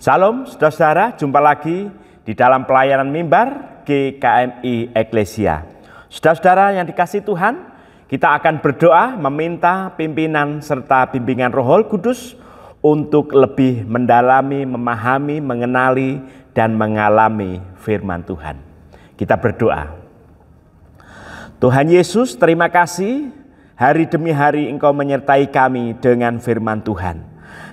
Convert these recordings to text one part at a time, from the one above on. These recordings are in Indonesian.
Salam saudara-saudara, jumpa lagi di dalam pelayanan mimbar GKMI Eklesia. Saudara-saudara yang dikasihi Tuhan, kita akan berdoa meminta pimpinan serta bimbingan Roh Kudus untuk lebih mendalami, memahami, mengenali, dan mengalami firman Tuhan. Kita berdoa. Tuhan Yesus, terima kasih hari demi hari Engkau menyertai kami dengan firman Tuhan.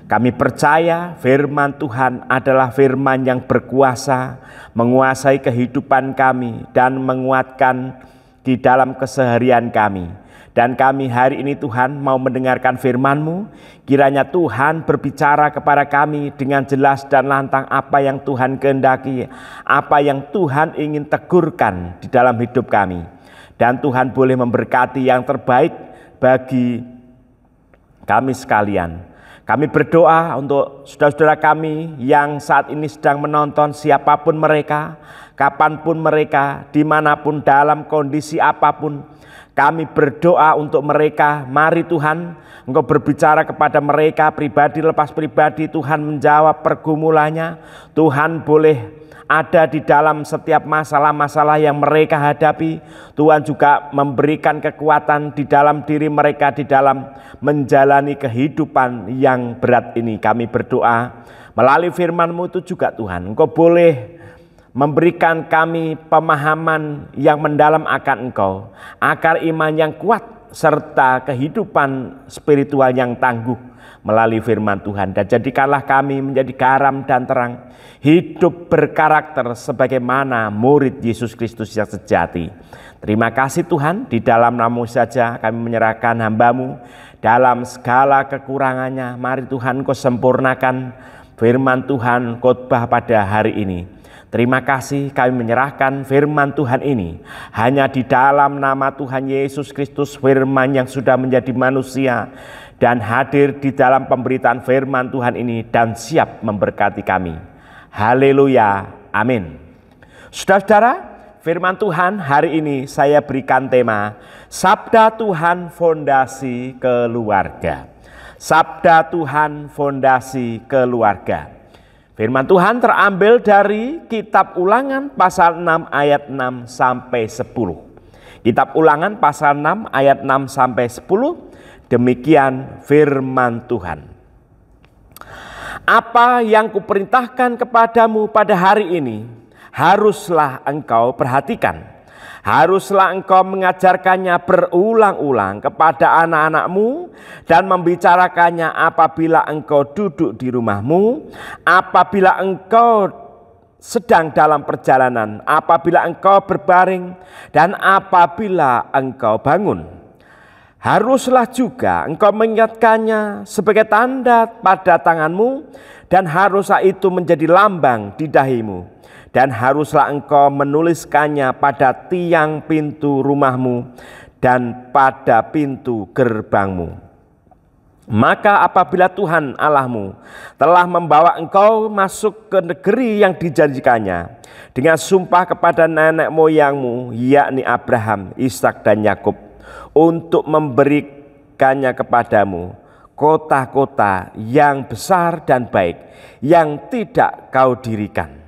Kami percaya firman Tuhan adalah firman yang berkuasa, menguasai kehidupan kami dan menguatkan di dalam keseharian kami. Dan kami hari ini Tuhan mau mendengarkan firman-Mu, kiranya Tuhan berbicara kepada kami dengan jelas dan lantang apa yang Tuhan kehendaki, apa yang Tuhan ingin tegurkan di dalam hidup kami. Dan Tuhan boleh memberkati yang terbaik bagi kami sekalian. Kami berdoa untuk saudara-saudara kami yang saat ini sedang menonton, siapapun mereka, kapanpun mereka, dimanapun, dalam kondisi apapun. Kami berdoa untuk mereka. Mari Tuhan, Engkau berbicara kepada mereka pribadi lepas pribadi. Tuhan menjawab pergumulannya. Tuhan boleh ada di dalam setiap masalah-masalah yang mereka hadapi. Tuhan juga memberikan kekuatan di dalam diri mereka di dalam menjalani kehidupan yang berat ini. Kami berdoa melalui firman-Mu itu juga Tuhan, Engkau boleh memberikan kami pemahaman yang mendalam akan Engkau, akar iman yang kuat serta kehidupan spiritual yang tangguh melalui firman Tuhan. Dan jadikanlah kami menjadi garam dan terang, hidup berkarakter sebagaimana murid Yesus Kristus yang sejati. Terima kasih Tuhan, di dalam nama-Mu saja kami menyerahkan hamba-Mu dalam segala kekurangannya. Mari Tuhan Engkau sempurnakan firman Tuhan khotbah pada hari ini. Terima kasih kami menyerahkan firman Tuhan ini hanya di dalam nama Tuhan Yesus Kristus, firman yang sudah menjadi manusia dan hadir di dalam pemberitaan firman Tuhan ini dan siap memberkati kami. Haleluya, amin. Saudara-saudara, firman Tuhan hari ini saya berikan tema Sabda Tuhan Fondasi Keluarga. Sabda Tuhan Fondasi Keluarga. Firman Tuhan terambil dari kitab Ulangan pasal 6 ayat 6 sampai 10. Kitab Ulangan pasal 6 ayat 6 sampai 10. Demikian firman Tuhan. Apa yang kuperintahkan kepadamu pada hari ini, haruslah engkau perhatikan. Haruslah engkau mengajarkannya berulang-ulang kepada anak-anakmu dan membicarakannya apabila engkau duduk di rumahmu, apabila engkau sedang dalam perjalanan, apabila engkau berbaring, dan apabila engkau bangun. Haruslah juga engkau mengingatkannya sebagai tanda pada tanganmu, dan haruslah itu menjadi lambang di dahimu. Dan haruslah engkau menuliskannya pada tiang pintu rumahmu dan pada pintu gerbangmu. Maka apabila Tuhan Allahmu telah membawa engkau masuk ke negeri yang dijanjikannya dengan sumpah kepada nenek moyangmu, yakni Abraham, Ishak dan Yakub, untuk memberikannya kepadamu kota-kota yang besar dan baik yang tidak kau dirikan.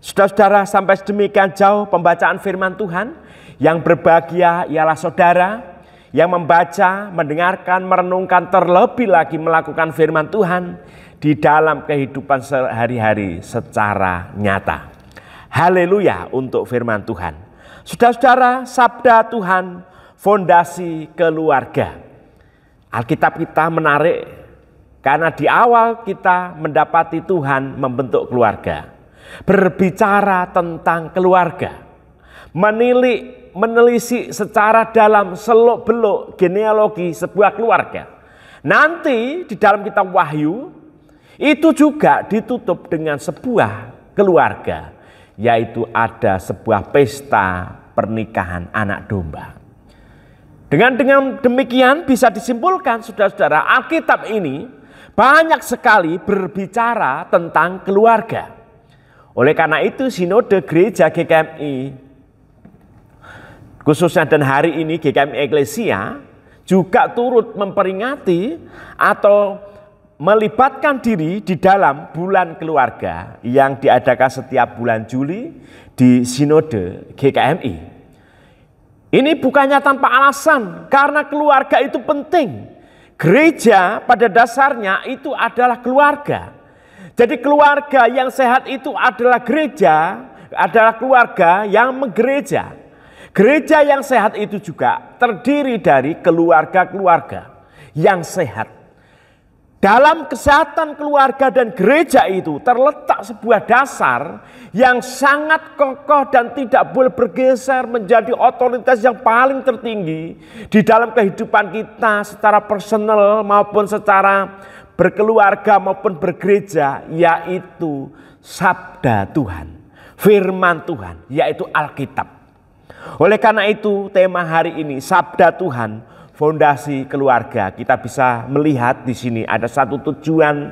Saudara-saudara, sampai sedemikian jauh pembacaan firman Tuhan. Yang berbahagia ialah saudara yang membaca, mendengarkan, merenungkan, terlebih lagi melakukan firman Tuhan di dalam kehidupan sehari-hari secara nyata. Haleluya untuk firman Tuhan. Saudara-saudara, sabda Tuhan fondasi keluarga. Alkitab kita menarik karena di awal kita mendapati Tuhan membentuk keluarga. Berbicara tentang keluarga, menelisik secara dalam seluk-beluk genealogi sebuah keluarga. Nanti di dalam kitab Wahyu itu juga ditutup dengan sebuah keluarga, yaitu ada sebuah pesta pernikahan anak domba. Dengan demikian bisa disimpulkan saudara-saudara, Alkitab ini banyak sekali berbicara tentang keluarga. Oleh karena itu Sinode Gereja GKMI khususnya dan hari ini GKMI Eklesia juga turut memperingati atau melibatkan diri di dalam bulan keluarga yang diadakan setiap bulan Juli di Sinode GKMI. Ini bukannya tanpa alasan, karena keluarga itu penting. Gereja pada dasarnya itu adalah keluarga. Jadi keluarga yang sehat itu adalah gereja, adalah keluarga yang menggereja. Gereja yang sehat itu juga terdiri dari keluarga-keluarga yang sehat. Dalam kesehatan keluarga dan gereja itu terletak sebuah dasar yang sangat kokoh dan tidak boleh bergeser menjadi otoritas yang paling tertinggi di dalam kehidupan kita secara personal maupun secara berkeluarga maupun bergereja, yaitu sabda Tuhan, firman Tuhan, yaitu Alkitab. Oleh karena itu tema hari ini sabda Tuhan, fondasi keluarga. Kita bisa melihat di sini ada satu tujuan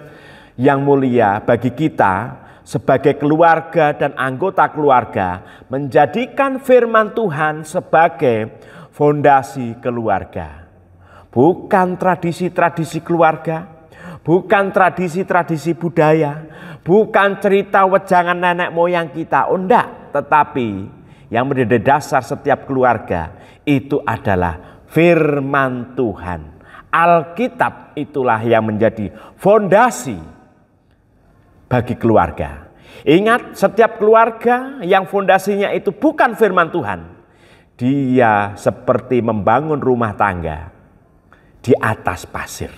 yang mulia bagi kita sebagai keluarga dan anggota keluarga, menjadikan firman Tuhan sebagai fondasi keluarga. Bukan tradisi-tradisi keluarga, bukan tradisi-tradisi budaya, bukan cerita wejangan nenek moyang kita, enggak, tetapi yang menjadi dasar setiap keluarga itu adalah firman Tuhan. Alkitab itulah yang menjadi fondasi bagi keluarga. Ingat, setiap keluarga yang fondasinya itu bukan firman Tuhan, dia seperti membangun rumah tangga di atas pasir.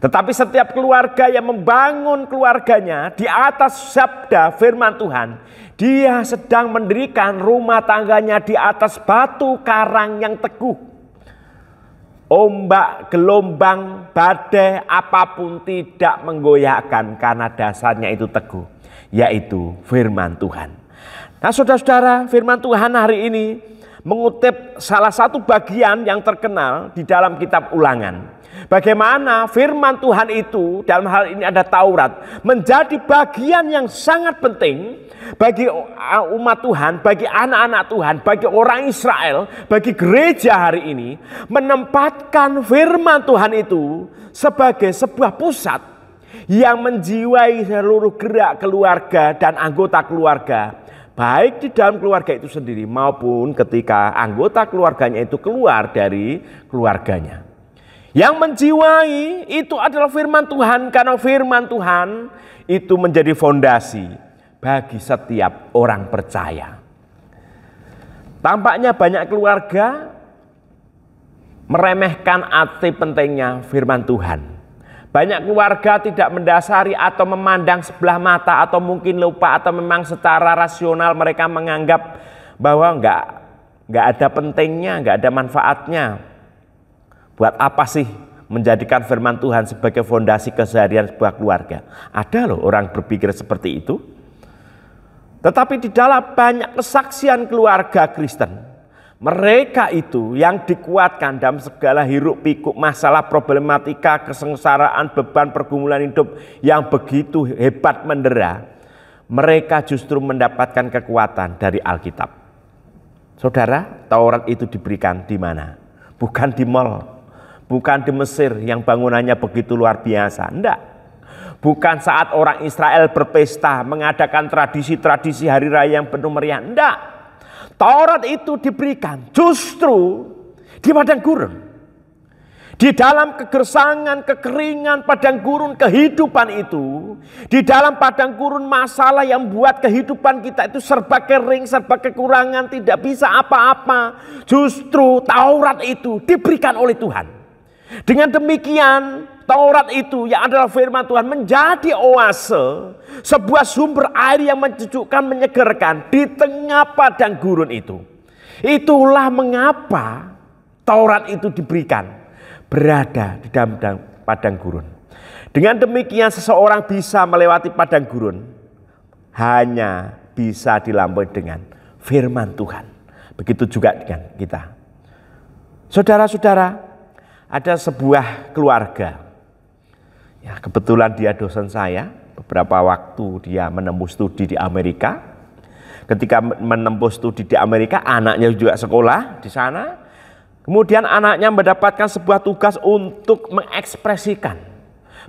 Tetapi setiap keluarga yang membangun keluarganya di atas sabda firman Tuhan, dia sedang mendirikan rumah tangganya di atas batu karang yang teguh. Ombak, gelombang, badai, apapun tidak menggoyahkan karena dasarnya itu teguh, yaitu firman Tuhan. Nah saudara-saudara, firman Tuhan hari ini mengutip salah satu bagian yang terkenal di dalam kitab Ulangan. Bagaimana firman Tuhan itu, dalam hal ini ada Taurat, menjadi bagian yang sangat penting bagi umat Tuhan, bagi anak-anak Tuhan, bagi orang Israel, bagi gereja hari ini, menempatkan firman Tuhan itu sebagai sebuah pusat yang menjiwai seluruh gerak keluarga dan anggota keluarga, baik di dalam keluarga itu sendiri maupun ketika anggota keluarganya itu keluar dari keluarganya. Yang menjiwai itu adalah firman Tuhan, karena firman Tuhan itu menjadi fondasi bagi setiap orang percaya. Tampaknya banyak keluarga meremehkan arti pentingnya firman Tuhan. Banyak keluarga tidak mendasari atau memandang sebelah mata, atau mungkin lupa, atau memang secara rasional mereka menganggap bahwa enggak ada pentingnya, enggak ada manfaatnya. Buat apa sih menjadikan firman Tuhan sebagai fondasi keseharian sebuah keluarga? Ada loh orang berpikir seperti itu. Tetapi di dalam banyak kesaksian keluarga Kristen, mereka itu yang dikuatkan dalam segala hiruk pikuk masalah, problematika, kesengsaraan, beban pergumulan hidup yang begitu hebat mendera, mereka justru mendapatkan kekuatan dari Alkitab. Saudara, Taurat itu diberikan di mana? Bukan di mall. Bukan di Mesir yang bangunannya begitu luar biasa. Enggak. Bukan saat orang Israel berpesta mengadakan tradisi-tradisi hari raya yang penuh meriah. Enggak. Taurat itu diberikan justru di padang gurun. Di dalam kegersangan, kekeringan padang gurun kehidupan itu. Di dalam padang gurun masalah yang buat kehidupan kita itu serba kering, serba kekurangan, tidak bisa apa-apa. Justru Taurat itu diberikan oleh Tuhan. Dengan demikian Taurat itu yang adalah firman Tuhan menjadi oase, sebuah sumber air yang menyejukkan, menyegarkan di tengah padang gurun itu. Itulah mengapa Taurat itu diberikan berada di dalam padang gurun. Dengan demikian seseorang bisa melewati padang gurun hanya bisa dilampaui dengan firman Tuhan. Begitu juga dengan kita. Saudara-saudara, ada sebuah keluarga, ya kebetulan dia dosen saya, beberapa waktu dia menempuh studi di Amerika. Ketika menempuh studi di Amerika, anaknya juga sekolah di sana. Kemudian anaknya mendapatkan sebuah tugas untuk mengekspresikan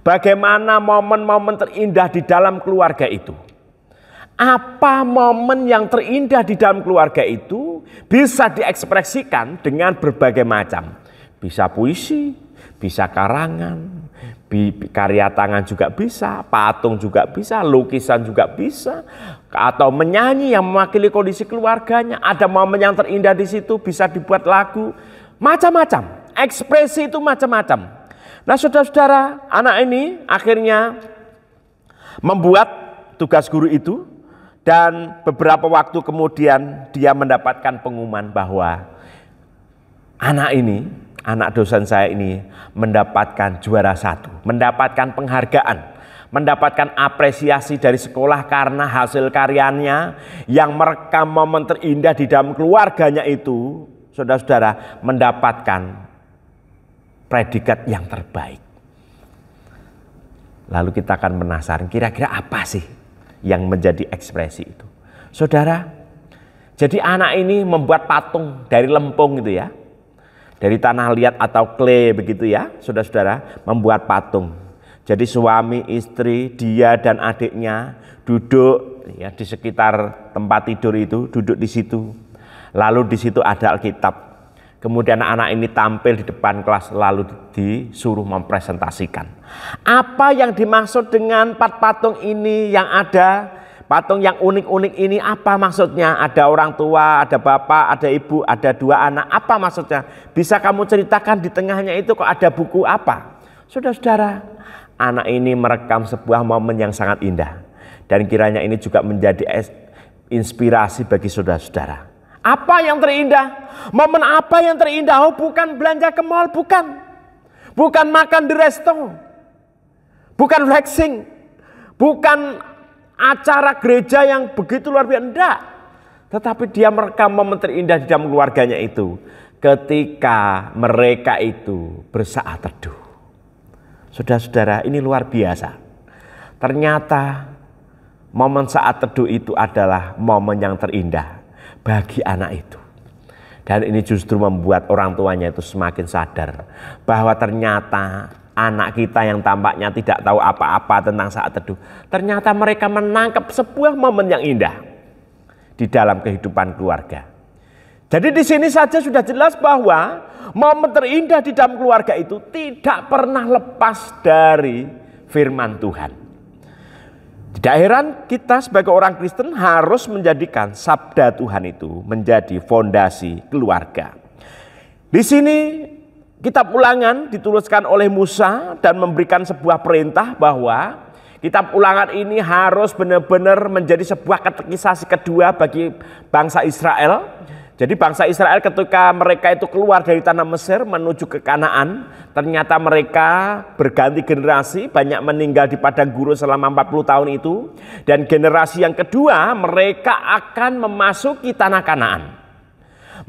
Bagaimana momen-momen terindah di dalam keluarga itu? Apa momen yang terindah di dalam keluarga itu bisa diekspresikan dengan berbagai macam. Bisa puisi, bisa karangan, karya tangan juga bisa, patung juga bisa, lukisan juga bisa, atau menyanyi yang mewakili kondisi keluarganya. Ada momen yang terindah di situ, bisa dibuat lagu, macam-macam. Ekspresi itu macam-macam. Nah, saudara-saudara, anak ini akhirnya membuat tugas guru itu, dan beberapa waktu kemudian dia mendapatkan pengumuman bahwa anak dosen saya ini mendapatkan juara 1, mendapatkan penghargaan, mendapatkan apresiasi dari sekolah karena hasil karyanya yang merekam momen terindah di dalam keluarganya itu, saudara-saudara, mendapatkan predikat yang terbaik. Lalu kita akan penasaran, kira-kira apa sih yang menjadi ekspresi itu? Saudara, jadi anak ini membuat patung dari lempung gitu ya, dari tanah liat atau clay begitu ya, saudara-saudara, membuat patung. Jadi suami, istri, dia dan adiknya duduk ya di sekitar tempat tidur itu, duduk di situ. Lalu di situ ada Alkitab. Kemudian anak ini tampil di depan kelas, lalu disuruh mempresentasikan. Apa yang dimaksud dengan 4 patung ini yang ada, patung yang unik-unik ini, apa maksudnya? Ada orang tua, ada bapak, ada ibu, ada 2 anak, apa maksudnya? Bisa kamu ceritakan di tengahnya itu kok ada buku apa? Saudara-saudara, anak ini merekam sebuah momen yang sangat indah. Dan kiranya ini juga menjadi inspirasi bagi saudara-saudara. Apa yang terindah? Momen apa yang terindah? Oh, bukan belanja ke mall, bukan. Bukan makan di resto. Bukan flexing. Bukan acara gereja yang begitu luar biasa, enggak. Tetapi dia merekam momen terindah di dalam keluarganya itu ketika mereka itu bersaat teduh. Saudara-saudara, ini luar biasa. Ternyata momen saat teduh itu adalah momen yang terindah bagi anak itu. Dan ini justru membuat orang tuanya itu semakin sadar bahwa ternyata anak kita yang tampaknya tidak tahu apa-apa tentang saat teduh, ternyata mereka menangkap sebuah momen yang indah di dalam kehidupan keluarga. Jadi di sini saja sudah jelas bahwa momen terindah di dalam keluarga itu tidak pernah lepas dari firman Tuhan. Tidak heran kita sebagai orang Kristen harus menjadikan sabda Tuhan itu menjadi fondasi keluarga. Di sini kitab Ulangan dituliskan oleh Musa dan memberikan sebuah perintah bahwa kitab Ulangan ini harus benar-benar menjadi sebuah katekisasi kedua bagi bangsa Israel. Jadi bangsa Israel ketika mereka itu keluar dari tanah Mesir menuju ke Kanaan, ternyata mereka berganti generasi, banyak meninggal di padang gurun selama 40 tahun itu. Dan generasi yang kedua mereka akan memasuki tanah Kanaan.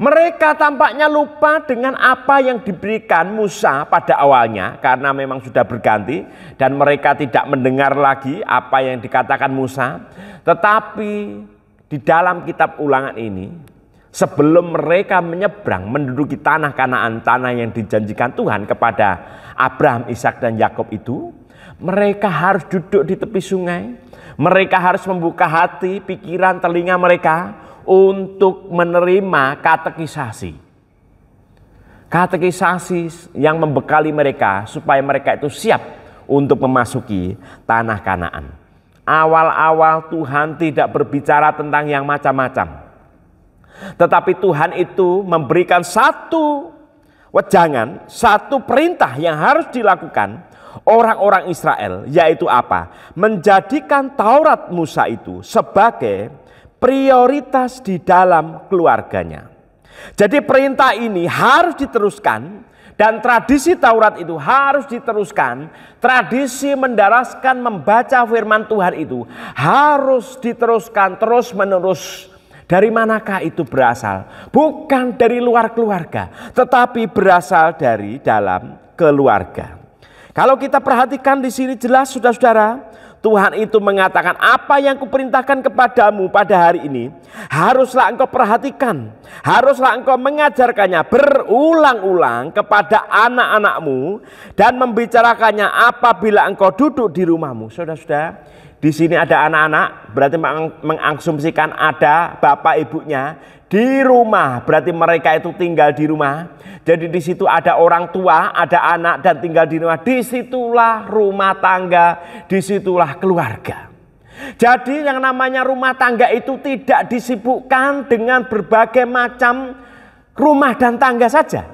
Mereka tampaknya lupa dengan apa yang diberikan Musa pada awalnya karena memang sudah berganti dan mereka tidak mendengar lagi apa yang dikatakan Musa. Tetapi di dalam kitab Ulangan ini, sebelum mereka menyeberang menduduki tanah Kanaan, tanah yang dijanjikan Tuhan kepada Abraham, Ishak dan Yakub itu, mereka harus duduk di tepi sungai. Mereka harus membuka hati, pikiran, telinga mereka untuk menerima katekisasi. Katekisasi yang membekali mereka supaya mereka itu siap untuk memasuki tanah Kanaan. Awal-awal Tuhan tidak berbicara tentang yang macam-macam. Tetapi Tuhan itu memberikan satu wejangan, satu perintah yang harus dilakukan orang-orang Israel, yaitu apa? Menjadikan Taurat Musa itu sebagai prioritas di dalam keluarganya. Jadi perintah ini harus diteruskan dan tradisi Taurat itu harus diteruskan. Tradisi mendaraskan membaca firman Tuhan itu harus diteruskan terus-menerus. Dari manakah itu berasal? Bukan dari luar keluarga, tetapi berasal dari dalam keluarga. Kalau kita perhatikan di sini jelas saudara-saudara, Tuhan itu mengatakan, apa yang kuperintahkan kepadamu pada hari ini, haruslah engkau perhatikan, haruslah engkau mengajarkannya berulang-ulang kepada anak-anakmu dan membicarakannya apabila engkau duduk di rumahmu. Saudara-saudara, di sini ada anak-anak, berarti mengasumsikan ada bapak ibunya di rumah, berarti mereka itu tinggal di rumah. Jadi di situ ada orang tua, ada anak dan tinggal di rumah. Disitulah rumah tangga, disitulah keluarga. Jadi yang namanya rumah tangga itu tidak disibukkan dengan berbagai macam rumah dan tangga saja.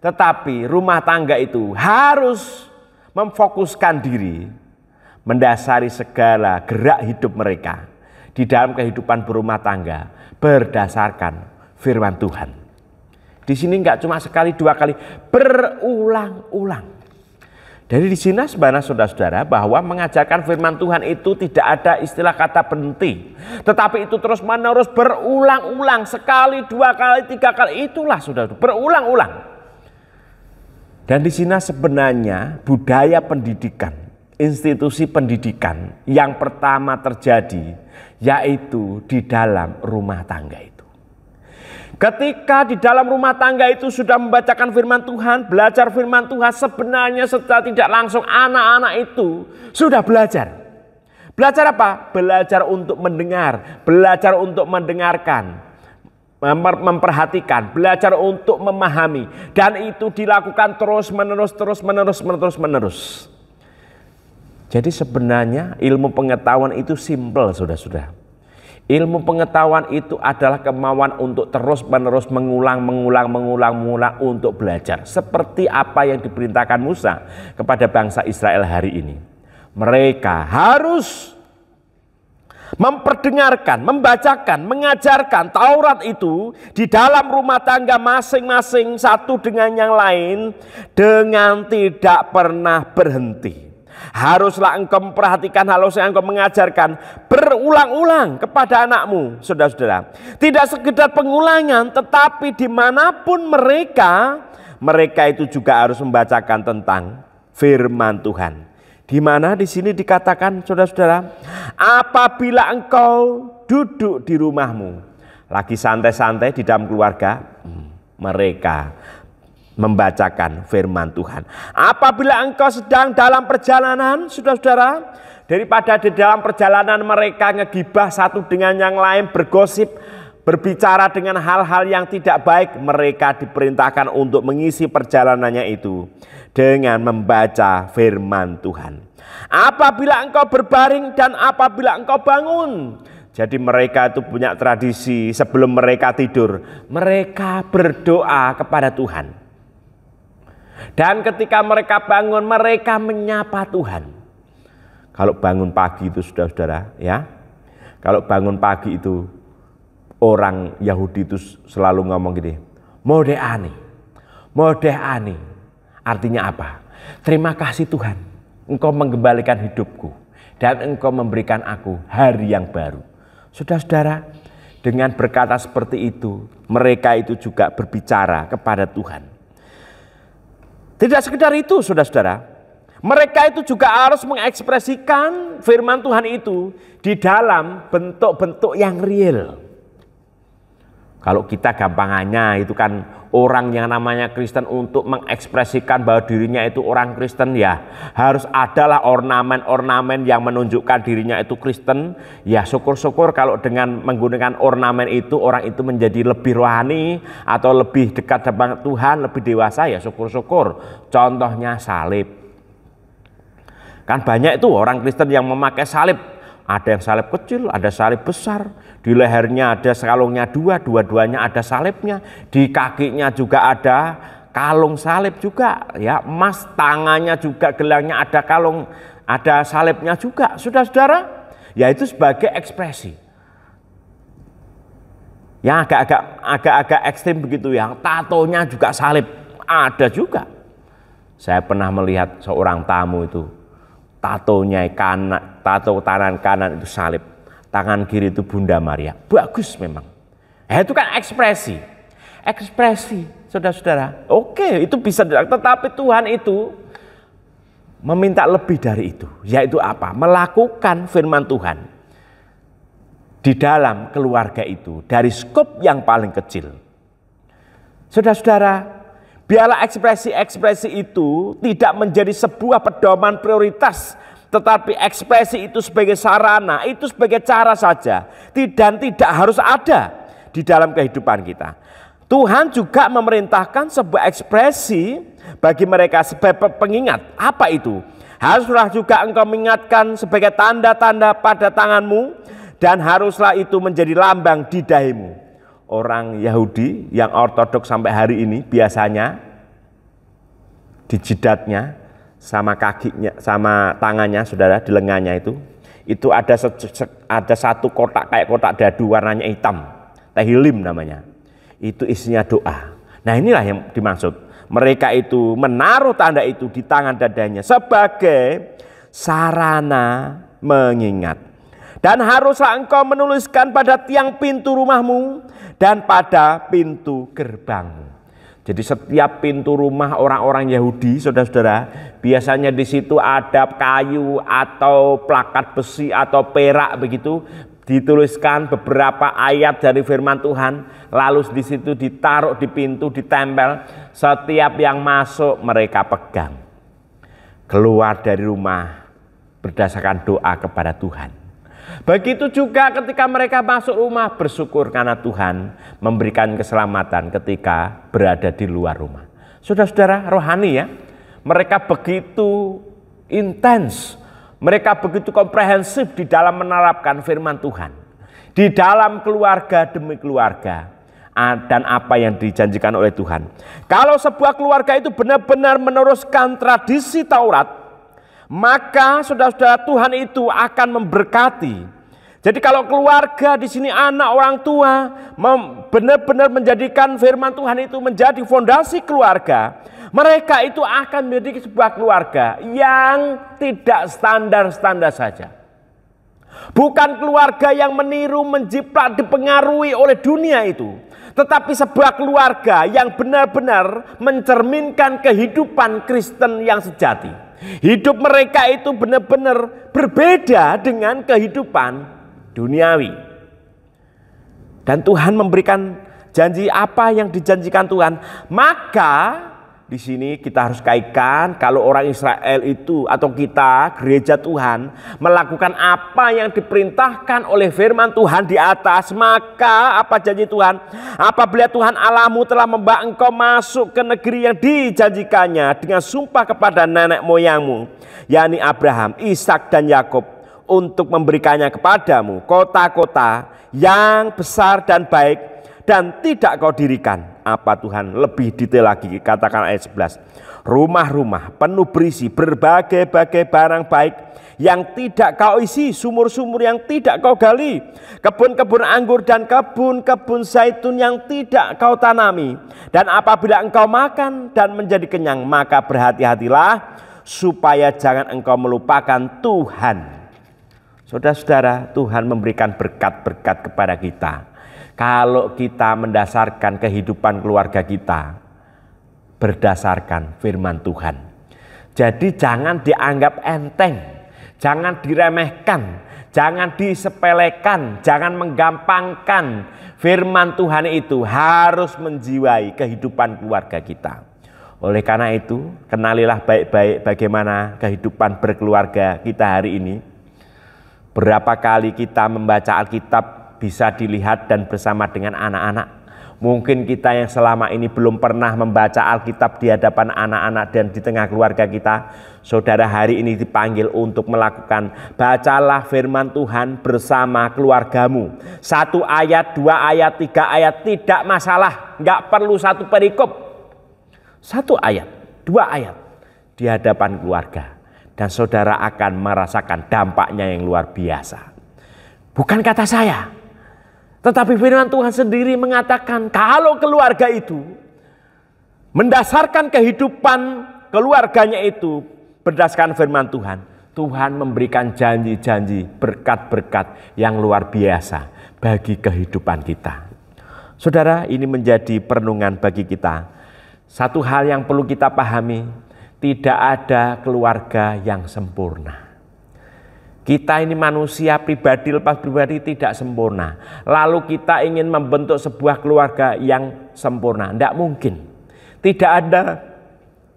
Tetapi rumah tangga itu harus memfokuskan diri, mendasari segala gerak hidup mereka di dalam kehidupan berumah tangga berdasarkan firman Tuhan. Di sini enggak cuma sekali dua kali, berulang-ulang. Dari di sini sebenarnya saudara-saudara bahwa mengajarkan firman Tuhan itu tidak ada istilah kata berhenti. Tetapi itu terus menerus berulang-ulang, sekali, dua kali, tiga kali, itulah saudara, berulang-ulang. Dan di sini sebenarnya budaya pendidikan, institusi pendidikan yang pertama terjadi yaitu di dalam rumah tangga itu. Ketika di dalam rumah tangga itu sudah membacakan firman Tuhan, belajar firman Tuhan, sebenarnya secara tidak langsung anak-anak itu sudah belajar. Belajar apa? Belajar untuk mendengar, belajar untuk mendengarkan, memperhatikan, belajar untuk memahami. Dan itu dilakukan terus menerus. Jadi sebenarnya ilmu pengetahuan itu simpel, saudara-saudara. Ilmu pengetahuan itu adalah kemauan untuk terus-menerus mengulang untuk belajar. Seperti apa yang diperintahkan Musa kepada bangsa Israel hari ini. Mereka harus memperdengarkan, membacakan, mengajarkan Taurat itu di dalam rumah tangga masing-masing satu dengan yang lain dengan tidak pernah berhenti. Haruslah engkau memperhatikan, haruslah engkau mengajarkan berulang-ulang kepada anakmu, saudara-saudara. Tidak sekedar pengulangan, tetapi dimanapun mereka itu juga harus membacakan tentang firman Tuhan. Di mana di sini dikatakan, saudara-saudara, apabila engkau duduk di rumahmu, lagi santai-santai di dalam keluarga, mereka membacakan firman Tuhan. Apabila engkau sedang dalam perjalanan, saudara-saudara, daripada di dalam perjalanan mereka ngegibah satu dengan yang lain, bergosip, berbicara dengan hal-hal yang tidak baik, mereka diperintahkan untuk mengisi perjalanannya itu dengan membaca firman Tuhan. Apabila engkau berbaring dan apabila engkau bangun. Jadi mereka itu punya tradisi sebelum mereka tidur, mereka berdoa kepada Tuhan. Dan ketika mereka bangun, mereka menyapa Tuhan. Kalau bangun pagi itu saudara-saudara, ya. Kalau bangun pagi itu orang Yahudi itu selalu ngomong gini, Modeh ani. Artinya apa? Terima kasih Tuhan, Engkau mengembalikan hidupku dan Engkau memberikan aku hari yang baru. Saudara-saudara, dengan berkata seperti itu, mereka itu juga berbicara kepada Tuhan. Tidak sekedar itu, saudara-saudara, mereka itu juga harus mengekspresikan firman Tuhan itu di dalam bentuk-bentuk yang real. Kalau kita gampangannya itu kan orang yang namanya Kristen untuk mengekspresikan bahwa dirinya itu orang Kristen, ya harus adalah ornamen-ornamen yang menunjukkan dirinya itu Kristen. Ya syukur-syukur kalau dengan menggunakan ornamen itu orang itu menjadi lebih rohani atau lebih dekat dengan Tuhan, lebih dewasa, ya syukur-syukur. Contohnya salib. Kan banyak itu orang Kristen yang memakai salib. Ada yang salib kecil, ada salib besar. Di lehernya ada kalungnya dua-duanya ada salibnya. Di kakinya juga ada kalung salib juga. Ya, emas, tangannya juga gelangnya ada kalung, ada salibnya juga. Saudara-saudara, ya itu sebagai ekspresi. Yang agak-agak ekstrim begitu, yang tatonya juga salib, ada juga. Saya pernah melihat seorang tamu itu. Tatonya tato tangan kanan itu salib, tangan kiri itu Bunda Maria. Bagus memang. Itu kan ekspresi, saudara-saudara. Oke, itu bisa dilakukan. Tetapi Tuhan itu meminta lebih dari itu, yaitu apa? Melakukan firman Tuhan di dalam keluarga itu dari skop yang paling kecil. Saudara-saudara, biarlah ekspresi-ekspresi itu tidak menjadi sebuah pedoman prioritas, tetapi ekspresi itu sebagai sarana, itu sebagai cara saja, dan tidak harus ada di dalam kehidupan kita. Tuhan juga memerintahkan sebuah ekspresi bagi mereka sebagai pengingat. Apa itu? Haruslah juga engkau mengingatkan sebagai tanda-tanda pada tanganmu, dan haruslah itu menjadi lambang di dahimu. Orang Yahudi yang ortodoks sampai hari ini biasanya di jidatnya sama kakinya, sama tangannya, saudara, di lengannya itu ada satu kotak kayak kotak dadu warnanya hitam, tehilim namanya. Itu isinya doa. Nah, inilah yang dimaksud. Mereka itu menaruh tanda itu di tangan dadanya sebagai sarana mengingat. Dan haruslah engkau menuliskan pada tiang pintu rumahmu dan pada pintu gerbangmu. Jadi setiap pintu rumah orang-orang Yahudi, saudara-saudara, biasanya di situ ada kayu atau plakat besi atau perak begitu, dituliskan beberapa ayat dari firman Tuhan, lalu di situ ditaruh di pintu, ditempel. Setiap yang masuk mereka pegang. Keluar dari rumah berdasarkan doa kepada Tuhan. Begitu juga ketika mereka masuk rumah, bersyukur karena Tuhan memberikan keselamatan ketika berada di luar rumah. Saudara-saudara, rohani ya, mereka begitu intens, mereka begitu komprehensif di dalam menerapkan firman Tuhan. Di dalam keluarga demi keluarga, dan apa yang dijanjikan oleh Tuhan. Kalau sebuah keluarga itu benar-benar meneruskan tradisi Taurat, maka saudara-saudara, Tuhan itu akan memberkati. Jadi kalau keluarga di sini anak, orang tua benar-benar menjadikan firman Tuhan itu menjadi fondasi keluarga, mereka itu akan menjadi sebuah keluarga yang tidak standar-standar saja. Bukan keluarga yang meniru, menjiplak, dipengaruhi oleh dunia itu, tetapi sebuah keluarga yang benar-benar mencerminkan kehidupan Kristen yang sejati. Hidup mereka itu benar-benar berbeda dengan kehidupan duniawi. Dan Tuhan memberikan janji apa yang dijanjikan Tuhan. Maka di sini kita harus kaitkan, kalau orang Israel itu atau kita gereja Tuhan melakukan apa yang diperintahkan oleh firman Tuhan di atas, maka apa janji Tuhan? Apabila Tuhan Allahmu telah membawa engkau masuk ke negeri yang dijanjikannya dengan sumpah kepada nenek moyangmu, yakni Abraham, Ishak dan Yakub, untuk memberikannya kepadamu kota-kota yang besar dan baik, dan tidak kau dirikan. Apa Tuhan lebih detail lagi, katakan ayat 11. Rumah-rumah penuh berisi berbagai-bagai barang baik yang tidak kau isi, sumur-sumur yang tidak kau gali, kebun-kebun anggur dan kebun-kebun zaitun yang tidak kau tanami. Dan apabila engkau makan dan menjadi kenyang, maka berhati-hatilah supaya jangan engkau melupakan Tuhan. Saudara-saudara, Tuhan memberikan berkat-berkat kepada kita kalau kita mendasarkan kehidupan keluarga kita berdasarkan firman Tuhan. Jadi jangan dianggap enteng, jangan diremehkan, jangan disepelekan, jangan menggampangkan. Firman Tuhan itu harus menjiwai kehidupan keluarga kita. Oleh karena itu, kenalilah baik-baik bagaimana kehidupan berkeluarga kita hari ini. Berapa kali kita membaca Alkitab bisa dilihat dan bersama dengan anak-anak. Mungkin kita yang selama ini belum pernah membaca Alkitab di hadapan anak-anak dan di tengah keluarga kita, saudara hari ini dipanggil untuk melakukan. Bacalah firman Tuhan bersama keluargamu. 1 ayat, 2 ayat, 3 ayat, tidak masalah. Enggak perlu satu perikop. 1 ayat, 2 ayat di hadapan keluarga. Dan saudara akan merasakan dampaknya yang luar biasa. Bukan kata saya, tetapi firman Tuhan sendiri mengatakan kalau keluarga itu mendasarkan kehidupan keluarganya itu berdasarkan firman Tuhan, Tuhan memberikan janji-janji, berkat-berkat yang luar biasa bagi kehidupan kita. Saudara, ini menjadi perenungan bagi kita. Satu hal yang perlu kita pahami, tidak ada keluarga yang sempurna. Kita ini manusia pribadi lepas pribadi tidak sempurna. Lalu kita ingin membentuk sebuah keluarga yang sempurna. Tidak mungkin. Tidak ada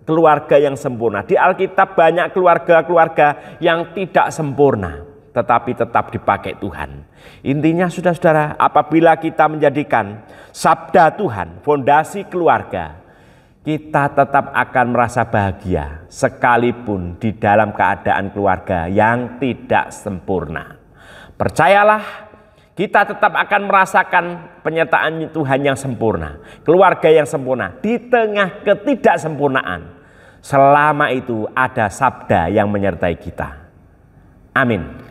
keluarga yang sempurna. Di Alkitab banyak keluarga-keluarga yang tidak sempurna, tetapi tetap dipakai Tuhan. Intinya saudara-saudara, apabila kita menjadikan sabda Tuhan, fondasi keluarga, kita tetap akan merasa bahagia sekalipun di dalam keadaan keluarga yang tidak sempurna. Percayalah, kita tetap akan merasakan penyertaan Tuhan yang sempurna, keluarga yang sempurna di tengah ketidaksempurnaan. Selama itu ada sabda yang menyertai kita. Amin.